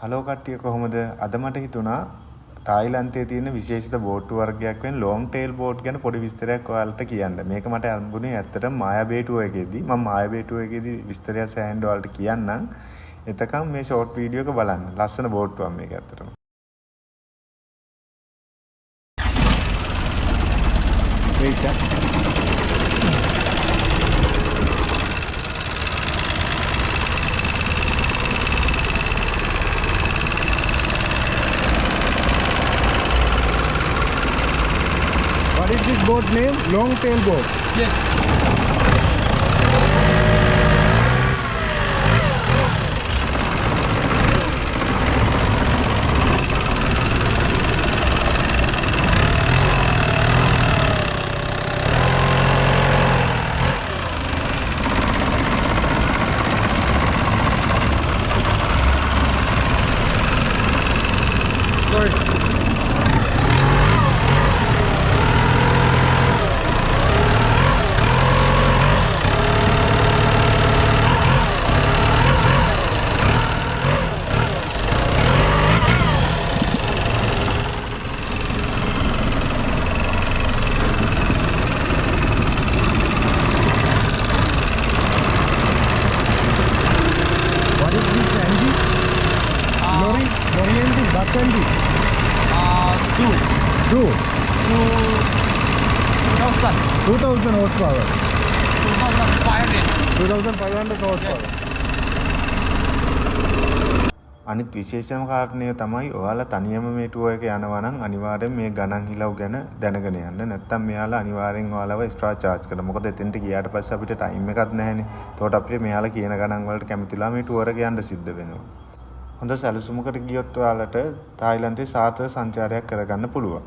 Hello කට්ටිය කොහොමද? අද මට හිතුණා තායිලන්තයේ තියෙන විශේෂිත බෝට්ටු වර්ගයක් වෙන ලොන්ග් ටේල් බෝට් ගැන පොඩි විස්තරයක් ඔයාලට කියන්න. මේක මට හම්බුනේ ඇත්තටම මායා බේ ටුවර් එකේදී. මම මායා බේ ටුවර් එකේදී විස්තරය සෑහෙන්න ඔයාලට කියන්නම්. එතකම් මේ ෂෝට් වීඩියෝ එක බලන්න. ලස්සන බෝට්ටුවක් මේක ඇත්තටම. wait. What is this boat name? Long tail boat. Yes. Sorry. Lorry engine, bus engine. Two. 2000 horsepower. 2500. 2500 horsepower. අනිත් විශේෂම කාරණය තමයි ඔයාලා තනියම මේ ටුවර් එක යනවා නම් අනිවාර්යෙන් මේ ගණන් හිලව් ගැන දැනගෙන යන්න. නැත්තම් මෙයාලා අනිවාර්යෙන් ඔයාලව එක්ස්ට්‍රා charge කරනවා. මොකද එතෙන්ට ගියාට පස්සේ අපිට ටයිම් එකක් නැහැනේ. ඒකට අපිට මෙයාලා කියන ගණන් වලට කැමතිලා මේ ටුවර් එක යන්න සිද්ධ වෙනවා. හොඳ සැලසුමකට ගියොත් ඔයාලට තායිලන්තේ සාර්ථක සංචාරයක් කරගන්න පුළුවන්.